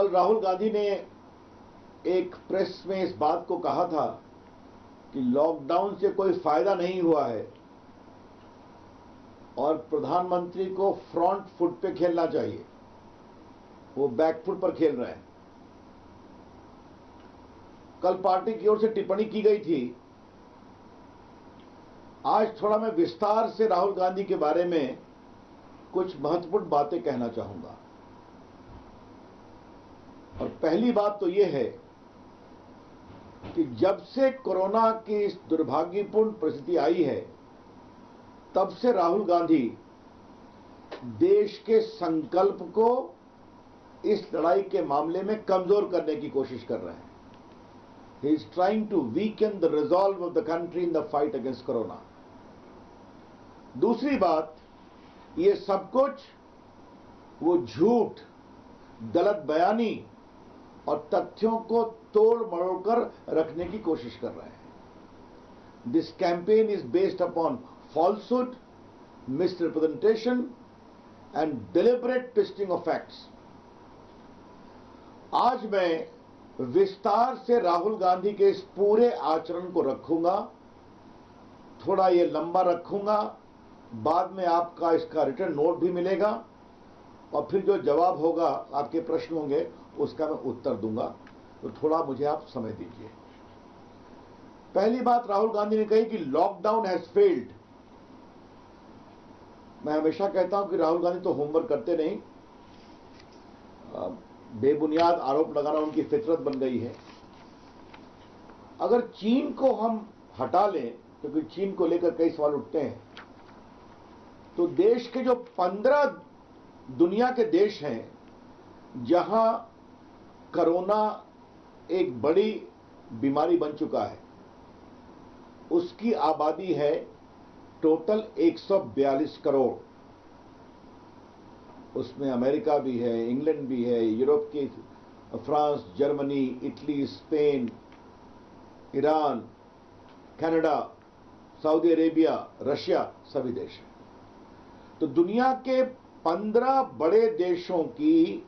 कल राहुल गांधी ने एक प्रेस में इस बात को कहा था कि लॉकडाउन से कोई फायदा नहीं हुआ है और प्रधानमंत्री को फ्रंट फुट पे खेलना चाहिए, वो बैक फुट पर खेल रहे हैं। कल पार्टी की ओर से टिप्पणी की गई थी। आज थोड़ा मैं विस्तार से राहुल गांधी के बारे में कुछ महत्वपूर्ण बातें कहना चाहूंगा। और पहली बात तो यह है कि जब से कोरोना की इस दुर्भाग्यपूर्ण परिस्थिति आई है, तब से राहुल गांधी देश के संकल्प को इस लड़ाई के मामले में कमजोर करने की कोशिश कर रहे हैं। He is trying to weaken the resolve of the country in the fight against corona. दूसरी बात, ये सब कुछ वो झूठ, गलत बयानी और तथ्यों को तोड़ मरोड़ कर रखने की कोशिश कर रहे हैं। This campaign is based upon falsehood, misrepresentation and deliberate twisting of facts. आज मैं विस्तार से राहुल गांधी के इस पूरे आचरण को रखूंगा, थोड़ा ये लंबा रखूंगा, बाद में आपका इसका रिटर्न नोट भी मिलेगा और फिर जो जवाब होगा, आपके प्रश्न होंगे, उसका मैं उत्तर दूंगा। तो थोड़ा मुझे आप समय दीजिए। पहली बात राहुल गांधी ने कही कि लॉकडाउन हैज फेल्ड। मैं हमेशा कहता हूं कि राहुल गांधी तो होमवर्क करते नहीं, बेबुनियाद आरोप लगाना उनकी फितरत बन गई है। अगर चीन को हम हटा लें, क्योंकि चीन को लेकर कई सवाल उठते हैं, तो देश के जो 15 दुनिया के देश हैं जहां कोरोना एक बड़ी बीमारी बन चुका है, उसकी आबादी है टोटल 142 करोड़। उसमें अमेरिका भी है, इंग्लैंड भी है, यूरोप के France, Germany, Italy, Spain, Iran, Canada, Saudi Arabia, Russia, सभी देश हैं। तो दुनिया के 15 बड़े देशों की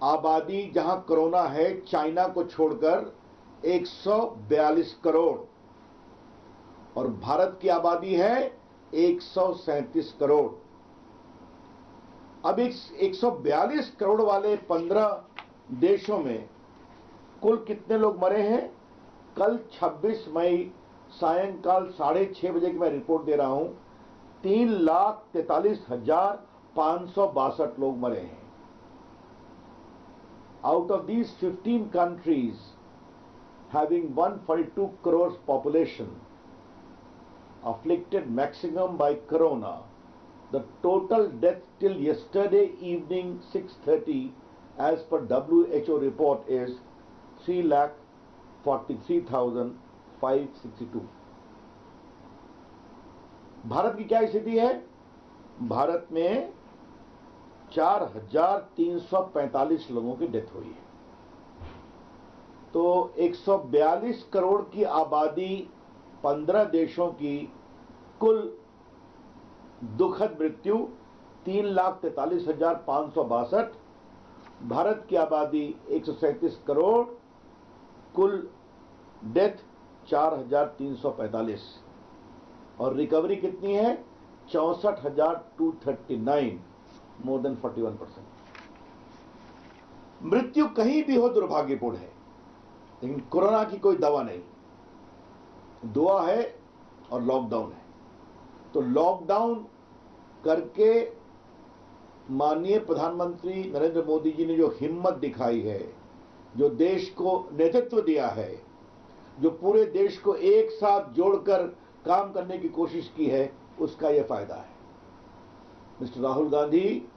आबादी जहां कोरोना है, चाइना को छोड़कर 142 करोड़, और भारत की आबादी है 137 करोड़। अब इस 142 करोड़ वाले 15 देशों में कुल कितने लोग मरे हैं? कल 26 मई सायंकाल 6:30 बजे की मैं रिपोर्ट दे रहा हूं, 3,43,562 लोग मरे हैं। Out of these 15 countries having 142 crores population afflicted maximum by corona, the total death till yesterday evening 6:30 as per WHO report is 3,43,562. Bharat की क्या स्थिति है? भारत में 4,345 लोगों की डेथ हुई है। तो 142 करोड़ की आबादी 15 देशों की कुल दुखद मृत्यु 3,43,562। भारत की आबादी 137 करोड़, कुल डेथ 4,345, और रिकवरी कितनी है? 64,239, मोर देन 41%। मृत्यु कहीं भी हो दुर्भाग्यपूर्ण है, लेकिन कोरोना की कोई दवा नहीं। दुआ है और लॉकडाउन है। तो लॉकडाउन करके माननीय प्रधानमंत्री नरेंद्र मोदी जी ने जो हिम्मत दिखाई है, जो देश को नेतृत्व दिया है, जो पूरे देश को एक साथ जोड़कर काम करने की कोशिश की है, उसका यह फायदा है। Mister Rahul Gandhi,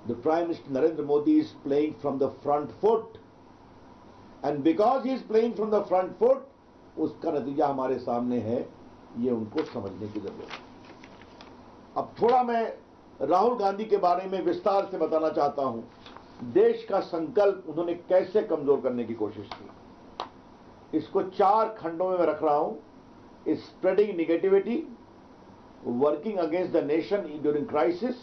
the Prime Minister Narendra Modi is playing from the front foot, and because he is playing from the front foot, उसका नतीजा हमारे सामने है, ये उनको समझने की जरूरत है। अब थोड़ा मैं राहुल गांधी के बारे में विस्तार से बताना चाहता हूं। देश का संकल्प उन्होंने कैसे कमजोर करने की कोशिश की, इसको 4 खंडों में मैं रख रहा हूं। Spreading negativity, working against the nation during crisis,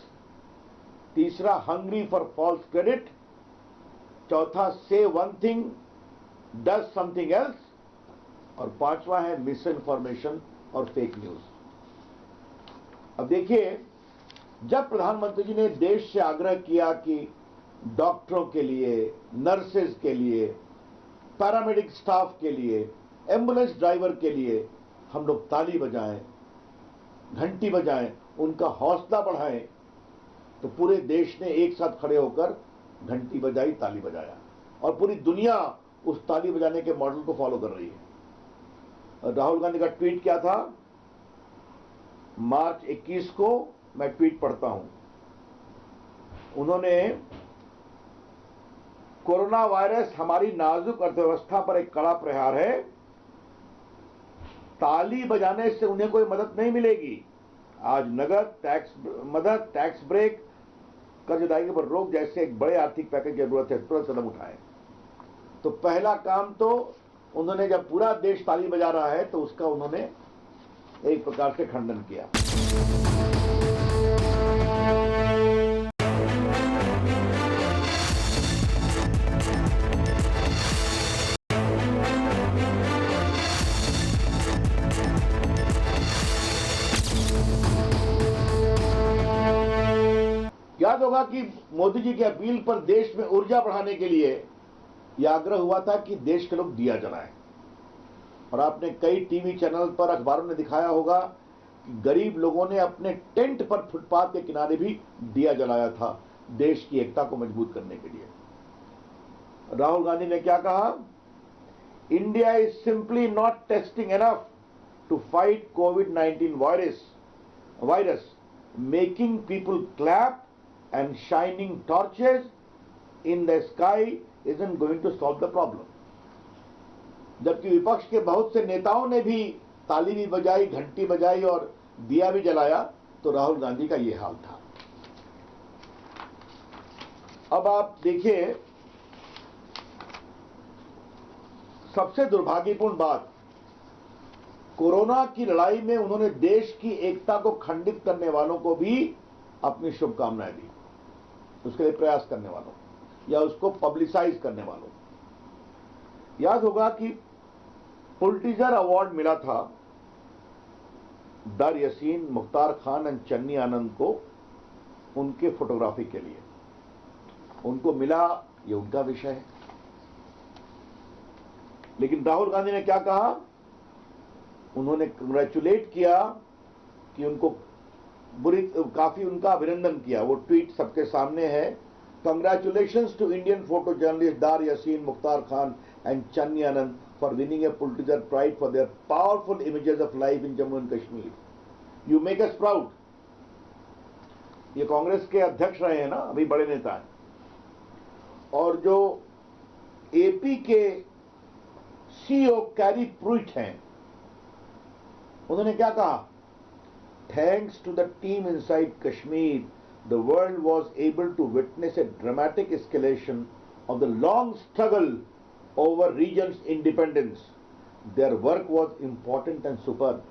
तीसरा हंग्री फॉर फॉल्स क्रेडिट, चौथा से one thing does something else, और पांचवा है मिस इन्फॉर्मेशन और फेक न्यूज। अब देखिए, जब प्रधानमंत्री जी ने देश से आग्रह किया कि डॉक्टरों के लिए, नर्सेज के लिए, पैरामेडिक स्टाफ के लिए, एम्बुलेंस ड्राइवर के लिए हम लोग ताली बजाएं, घंटी बजाएं, उनका हौसला बढ़ाएं, तो पूरे देश ने एक साथ खड़े होकर घंटी बजाई, ताली बजाया, और पूरी दुनिया उस ताली बजाने के मॉडल को फॉलो कर रही है। राहुल गांधी का ट्वीट क्या था? मार्च 21 को मैं ट्वीट पढ़ता हूं। उन्होंने, कोरोना वायरस हमारी नाजुक अर्थव्यवस्था पर एक कड़ा प्रहार है, ताली बजाने से उन्हें कोई मदद नहीं मिलेगी। आज नगद, टैक्स मदद, टैक्स ब्रेक, कर्ज अदायगी पर रोक जैसे एक बड़े आर्थिक पैकेज की जरूरत है, तुरंत कदम उठाएं। तो पहला काम तो उन्होंने, जब पूरा देश ताली बजा रहा है तो उसका उन्होंने एक प्रकार से खंडन किया। याद होगा कि मोदी जी की अपील पर देश में ऊर्जा बढ़ाने के लिए यह आग्रह हुआ था कि देश के लोग दिया जलाएं, और आपने कई टीवी चैनल पर, अखबारों ने दिखाया होगा कि गरीब लोगों ने अपने टेंट पर, फुटपाथ के किनारे भी दिया जलाया था देश की एकता को मजबूत करने के लिए। राहुल गांधी ने क्या कहा? India is simply not testing enough to fight कोविड-19 virus, making people clap and shining torches in the sky isn't going to solve the problem। जबकि विपक्ष के बहुत से नेताओं ने भी ताली भी बजाई, घंटी बजाई और दिया भी जलाया, तो राहुल गांधी का यह हाल था। अब आप देखिए, सबसे दुर्भाग्यपूर्ण बात, कोरोना की लड़ाई में उन्होंने देश की एकता को खंडित करने वालों को भी अपनी शुभकामनाएं दी, उसके लिए प्रयास करने वालों या उसको पब्लिसाइज करने वालों। याद होगा कि पुलिट्जर अवार्ड मिला था दार यासीन, मुख्तार खान और चन्नी आनंद को उनके फोटोग्राफी के लिए। उनको मिला, ये उनका विषय है। लेकिन राहुल गांधी ने क्या कहा? उन्होंने कंग्रेचुलेट किया कि उनको काफी उनका अभिनंदन किया। वो ट्वीट सबके सामने है। Congratulations to Indian photo journalist Dar Yasin, Mukhtar Khan and Channi Anand for winning a Pulitzer prize for their powerful images of life in Jammu and Kashmir. You make us proud. ये कांग्रेस के अध्यक्ष रहे हैं ना, अभी बड़े नेता हैं। और जो एपी के सीईओ कैरी प्रूइट हैं, उन्होंने क्या कहा? Thanks to the team inside Kashmir, the world was able to witness a dramatic escalation of the long struggle over region's independence. Their work was important and superb.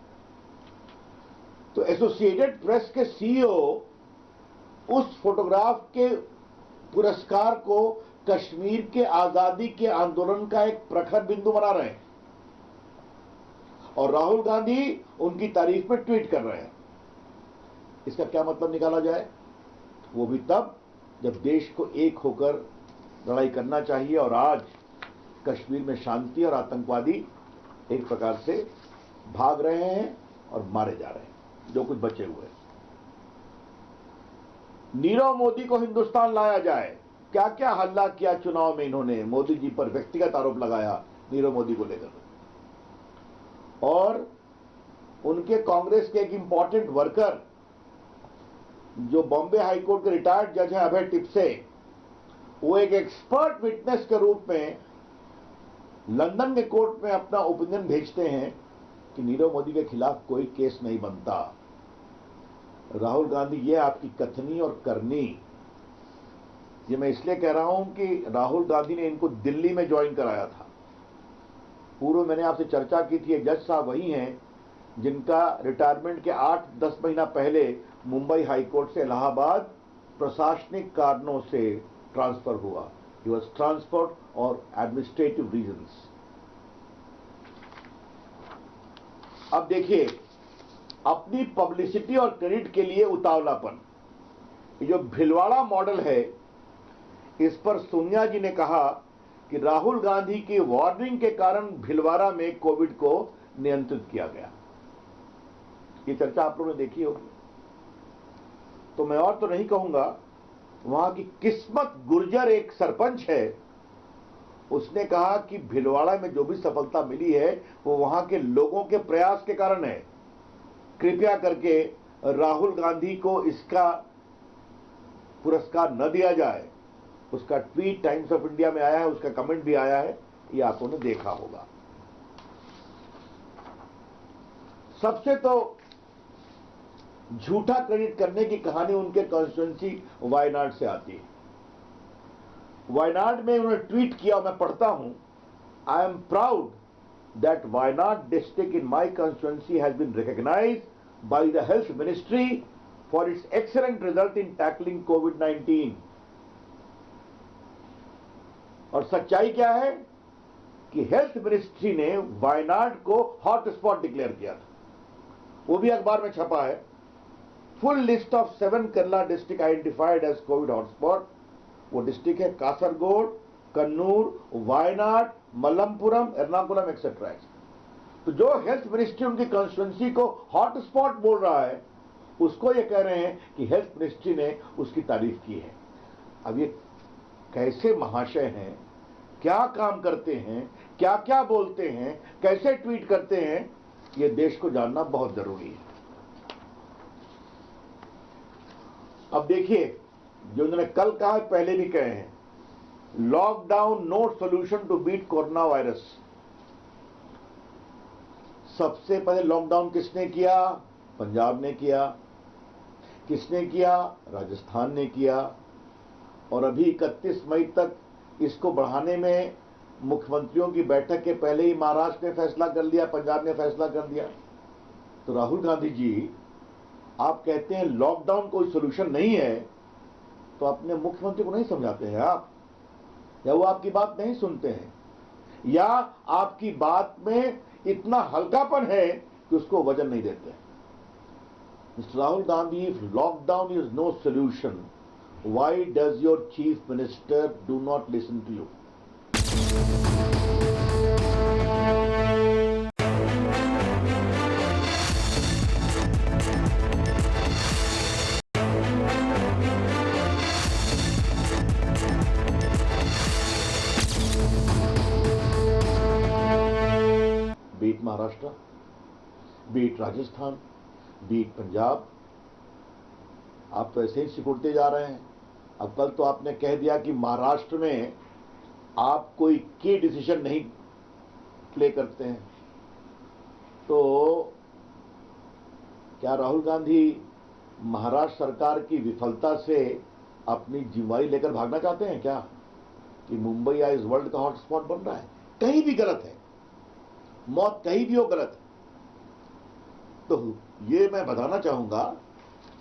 तो associated press के CEO उस photograph के पुरस्कार को कश्मीर के आजादी के आंदोलन का एक प्रखर बिंदु बना रहे हैं, और राहुल गांधी उनकी तारीफ में ट्वीट कर रहे हैं। इसका क्या मतलब निकाला जाए? वो भी तब जब देश को एक होकर लड़ाई करना चाहिए, और आज कश्मीर में शांति और आतंकवादी एक प्रकार से भाग रहे हैं और मारे जा रहे हैं, जो कुछ बचे हुए। नीरव मोदी को हिंदुस्तान लाया जाए, क्या क्या हल्ला किया चुनाव में इन्होंने। मोदी जी पर व्यक्तिगत आरोप लगाया नीरव मोदी को लेकर, और उनके कांग्रेस के एक इंपॉर्टेंट वर्कर जो बॉम्बे हाईकोर्ट के रिटायर्ड जज हैं अभय टिपसे, वो एक एक्सपर्ट विटनेस के रूप में लंदन के कोर्ट में अपना ओपिनियन भेजते हैं कि नीरव मोदी के खिलाफ कोई केस नहीं बनता। राहुल गांधी, ये आपकी कथनी और करनी, ये मैं इसलिए कह रहा हूं कि राहुल गांधी ने इनको दिल्ली में ज्वाइन कराया था। पूर्व मैंने आपसे चर्चा की थी, जज साहब वही हैं जिनका रिटायरमेंट के 8-10 महीना पहले मुंबई हाईकोर्ट से इलाहाबाद प्रशासनिक कारणों से ट्रांसफर हुआ। He was transport or administrative reasons. अब देखिए, अपनी पब्लिसिटी और क्रेडिट के लिए उतावलापन, ये जो भिलवाड़ा मॉडल है, इस पर सोनिया जी ने कहा कि राहुल गांधी की वार्निंग के कारण भिलवाड़ा में कोविड को नियंत्रित किया गया। ये चर्चा आप लोगों ने देखी होगी, तो मैं और तो नहीं कहूंगा। वहां की किस्मत गुर्जर एक सरपंच है, उसने कहा कि भिलवाड़ा में जो भी सफलता मिली है वो वहां के लोगों के प्रयास के कारण है। कृपया करके राहुल गांधी को इसका पुरस्कार न दिया जाए। उसका ट्वीट टाइम्स ऑफ इंडिया में आया है, उसका कमेंट भी आया है, ये आप लोगों ने देखा होगा। सबसे तो झूठा क्रेडिट करने की कहानी उनके कॉन्स्टिट्यूएंसी वायनाड से आती है। वायनाड में उन्होंने ट्वीट किया, मैं पढ़ता हूं, I am proud that Wayanad district in my constituency has been recognised by the health ministry for its excellent result in tackling कोविड-19। और सच्चाई क्या है कि हेल्थ मिनिस्ट्री ने वायनाड को हॉटस्पॉट डिक्लेयर किया था, वो भी अखबार में छपा है। Full list of 7 Kerala district identified as Covid hotspot. वो डिस्ट्रिक्ट है कासरगोड, कन्नूर, वायनाड, मलप्पुरम, एर्नाकुलम एक्सेट्रा। तो जो हेल्थ मिनिस्ट्री उनकी कॉन्स्टिट्यूएंसी को हॉटस्पॉट बोल रहा है, उसको ये कह रहे हैं कि हेल्थ मिनिस्ट्री ने उसकी तारीफ की है। अब ये कैसे महाशय हैं, क्या काम करते हैं, क्या क्या बोलते हैं, कैसे ट्वीट करते हैं, ये देश को जानना बहुत जरूरी है। अब देखिए, जो उन्होंने कल कहा, पहले भी कहे हैं, lockdown no solution to beat corona virus. सबसे पहले लॉकडाउन किसने किया? पंजाब ने किया। किसने किया? राजस्थान ने किया। और अभी 31 मई तक इसको बढ़ाने में मुख्यमंत्रियों की बैठक के पहले ही महाराष्ट्र ने फैसला कर लिया, पंजाब ने फैसला कर दिया। तो राहुल गांधी जी, आप कहते हैं लॉकडाउन कोई सोल्यूशन नहीं है, तो अपने मुख्यमंत्री को नहीं समझाते हैं आप, या वो आपकी बात नहीं सुनते हैं, या आपकी बात में इतना हल्कापन है कि उसको वजन नहीं देते। Mister Rahul Gandhi, if lockdown is no solution, why does your chief minister do not listen to you? Be it Maharashtra, be it Rajasthan, be it Punjab, आप तो ऐसे ही सिकुड़ते जा रहे हैं। अब कल तो आपने कह दिया कि महाराष्ट्र में आप कोई की डिसीजन नहीं प्ले करते हैं। तो क्या राहुल गांधी महाराष्ट्र सरकार की विफलता से अपनी जिम्मेदारी लेकर भागना चाहते हैं क्या, कि मुंबई आज वर्ल्ड का हॉटस्पॉट बन रहा है? कहीं भी गलत है, मौत कहीं भी हो गलत है। तो ये मैं बताना चाहूंगा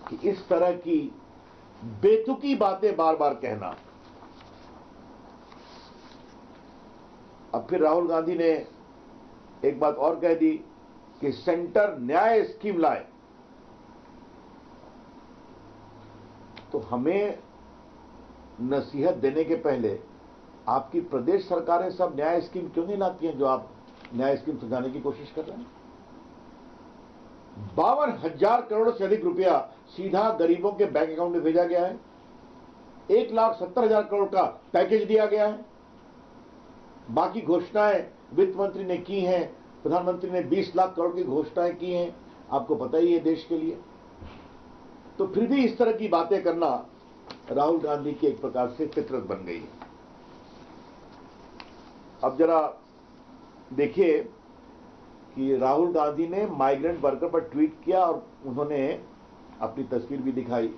कि इस तरह की बेतुकी बातें बार बार कहना। अब फिर राहुल गांधी ने एक बात और कह दी कि सेंटर न्याय स्कीम लाए। तो हमें नसीहत देने के पहले आपकी प्रदेश सरकारें सब न्याय स्कीम क्यों नहीं लाती हैं, जो आप न्याय स्कीम समझाने की कोशिश कर रहे हैं? 52,000 करोड़ से अधिक रुपया सीधा गरीबों के बैंक अकाउंट में भेजा गया है। 1,70,000 करोड़ का पैकेज दिया गया है। बाकी घोषणाएं वित्त मंत्री ने की हैं, प्रधानमंत्री ने 20 लाख करोड़ की घोषणाएं की हैं, आपको पता ही है देश के लिए। तो फिर भी इस तरह की बातें करना राहुल गांधी की एक प्रकार से फितरत बन गई है। अब जरा देखिए कि राहुल गांधी ने माइग्रेंट वर्कर पर ट्वीट किया और उन्होंने अपनी तस्वीर भी दिखाई।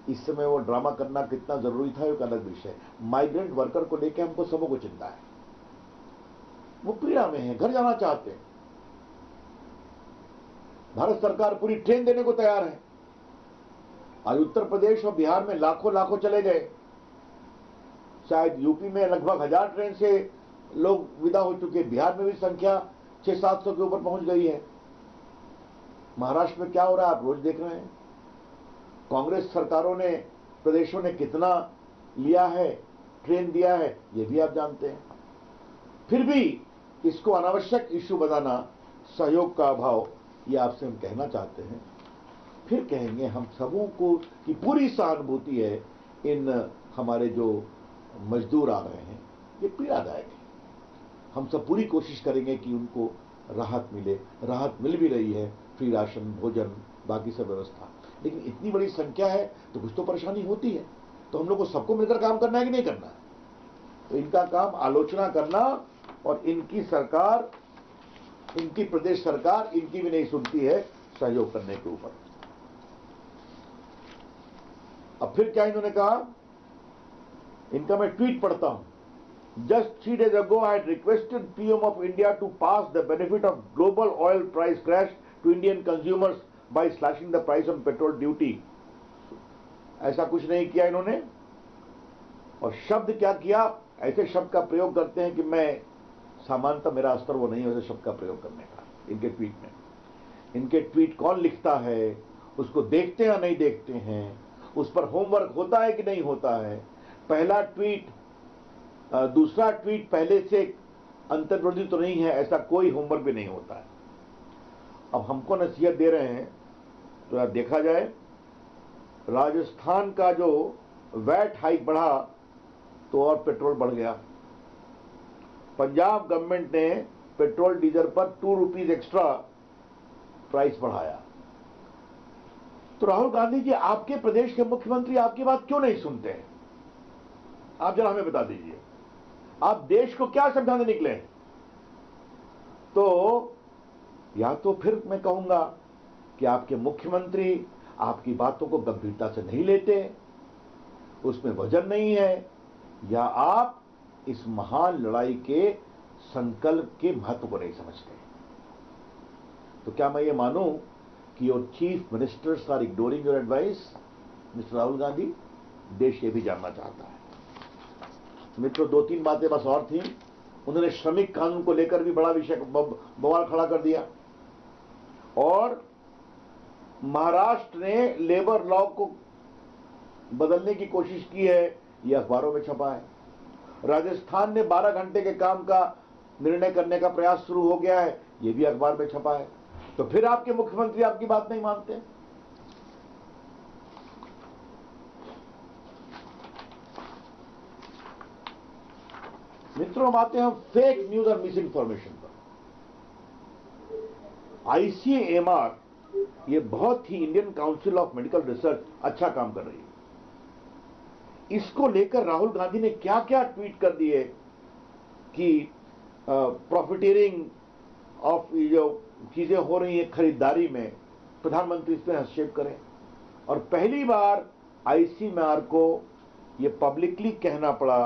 इस समय वो ड्रामा करना कितना जरूरी था, एक अलग विषय। माइग्रेंट वर्कर को लेकर हमको सबों को चिंता है। वो पीड़ा में है, घर जाना चाहते हैं। भारत सरकार पूरी ट्रेन देने को तैयार है। आज उत्तर प्रदेश और बिहार में लाखों लाखों चले गए। शायद यूपी में लगभग 1000 ट्रेन से लोग विदा हो चुके, बिहार में भी संख्या 600-700 के ऊपर पहुंच गई है। महाराष्ट्र में क्या हो रहा है आप रोज देख रहे हैं। कांग्रेस सरकारों ने, प्रदेशों ने कितना लिया है, ट्रेन दिया है, ये भी आप जानते हैं। फिर भी इसको अनावश्यक इश्यू बनाना सहयोग का अभाव, ये आपसे हम कहना चाहते हैं। फिर कहेंगे हम सबों को की पूरी सहानुभूति है इन हमारे जो मजदूर आ रहे हैं, ये पीड़ादायक है। हम सब पूरी कोशिश करेंगे कि उनको राहत मिले, राहत मिल भी रही है, फ्री राशन, भोजन, बाकी सब व्यवस्था। लेकिन इतनी बड़ी संख्या है तो कुछ तो परेशानी होती है। तो हम लोग को सबको मिलकर काम करना है कि नहीं करना है? तो इनका काम आलोचना करना, और इनकी सरकार, इनकी प्रदेश सरकार इनकी भी नहीं सुनती है सहयोग करने के ऊपर। अब फिर क्या इन्होंने कहा, इनका मैं ट्वीट पढ़ता हूं। Just 3 days ago, I had requested PM of India to pass the benefit of global oil price crash to Indian consumers by slashing the price on petrol duty. ऐसा कुछ नहीं किया इन्होंने। और शब्द क्या किया, ऐसे शब्द का प्रयोग करते हैं कि मैं सामान्यतः मेरा स्तर वो नहीं है ऐसे शब्द का प्रयोग करने का इनके ट्वीट में। इनके ट्वीट कौन लिखता है, उसको देखते हैं या नहीं देखते हैं, उस पर होमवर्क होता है कि नहीं होता है। पहला ट्वीट दूसरा ट्वीट पहले से अंतर्विरोधी तो नहीं है, ऐसा कोई होमवर्क भी नहीं होता है। अब हमको नसीहत दे रहे हैं तो यार देखा जाए, राजस्थान का जो वैट हाइक बढ़ा तो और पेट्रोल बढ़ गया। पंजाब गवर्नमेंट ने पेट्रोल डीजल पर 2 रुपीज एक्स्ट्रा प्राइस बढ़ाया। तो राहुल गांधी जी, आपके प्रदेश के मुख्यमंत्री आपकी बात क्यों नहीं सुनते हैं? आप जरा हमें बता दीजिए, आप देश को क्या समझाने निकले हैं? तो या तो फिर मैं कहूंगा कि आपके मुख्यमंत्री आपकी बातों को गंभीरता से नहीं लेते, उसमें वजन नहीं है, या आप इस महान लड़ाई के संकल्प के महत्व को नहीं समझते। तो क्या मैं ये मानूं कि your chief ministers are ignoring your advice? Mister Rahul Gandhi, देश ये भी जानना चाहता है। मित्रों, 2-3 बातें बस और थी। उन्होंने श्रमिक कानून को लेकर भी बड़ा विषय बवाल खड़ा कर दिया, और महाराष्ट्र ने लेबर लॉ को बदलने की कोशिश की है, यह अखबारों में छपा है। राजस्थान ने 12 घंटे के काम का निर्णय करने का प्रयास शुरू हो गया है, यह भी अखबार में छपा है। तो फिर आपके मुख्यमंत्री आपकी बात नहीं मानते। मित्रों, हम आते हैं फेक न्यूज और मिस इन्फॉर्मेशन पर। आईसीएमआर, ये बहुत ही, Indian Council of Medical Research, अच्छा काम कर रही है। इसको लेकर राहुल गांधी ने क्या क्या ट्वीट कर दिए कि प्रॉफिटियरिंग ऑफ जो चीजें हो रही है खरीदारी में, प्रधानमंत्री इस पर हस्तक्षेप करें। और पहली बार आईसीएमआर को यह पब्लिकली कहना पड़ा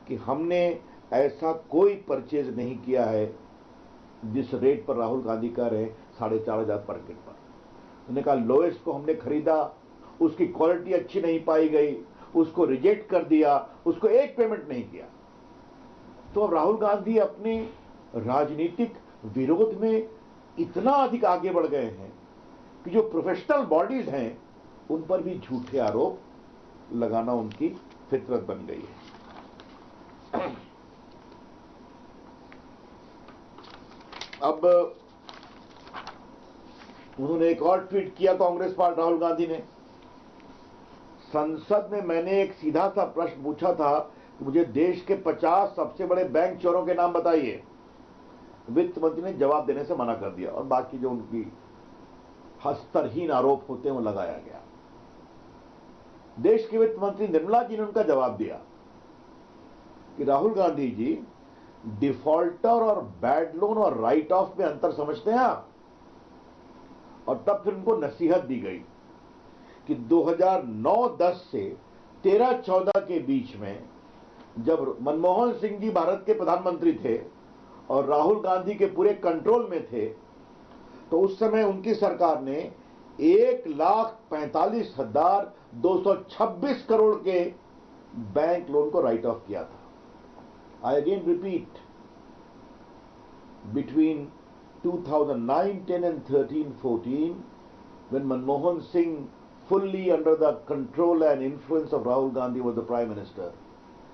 कि हमने ऐसा कोई परचेज नहीं किया है जिस रेट पर राहुल गांधी कह रहे हैं 4,500 पर किट पर। उन्होंने कहा लोएस्ट को हमने खरीदा, उसकी क्वालिटी अच्छी नहीं पाई गई, उसको रिजेक्ट कर दिया, उसको एक पेमेंट नहीं किया। तो अब राहुल गांधी अपने राजनीतिक विरोध में इतना अधिक आगे बढ़ गए हैं कि जो प्रोफेशनल बॉडीज हैं उन पर भी झूठे आरोप लगाना उनकी फितरत बन गई है। अब उन्होंने एक और ट्वीट किया, कांग्रेस पार्टी राहुल गांधी ने, संसद में मैंने एक सीधा सा प्रश्न पूछा था कि मुझे देश के 50 सबसे बड़े बैंक चोरों के नाम बताइए। वित्त मंत्री ने जवाब देने से मना कर दिया, और बाकी जो उनकी हस्तरहीन आरोप होते हैं वो लगाया गया। देश के वित्त मंत्री निर्मला जी ने उनका जवाब दिया कि राहुल गांधी जी, डिफॉल्टर और बैड लोन और राइट ऑफ में अंतर समझते हैं आप? और तब फिर उनको नसीहत दी गई कि 2009-10 से 13-14 के बीच में, जब मनमोहन सिंह जी भारत के प्रधानमंत्री थे और राहुल गांधी के पूरे कंट्रोल में थे, तो उस समय उनकी सरकार ने 1,45,226 करोड़ के बैंक लोन को राइट ऑफ किया था. I again repeat, between 2009, 10 and 13, 14, when Manmohan Singh, fully under the control and influence of Rahul Gandhi, was the Prime Minister,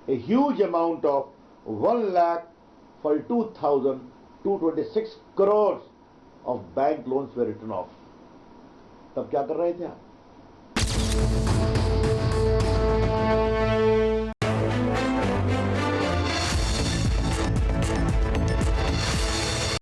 a huge amount of 1,42,226 crores of bank loans were written off. तब क्या कर रहे थे आप?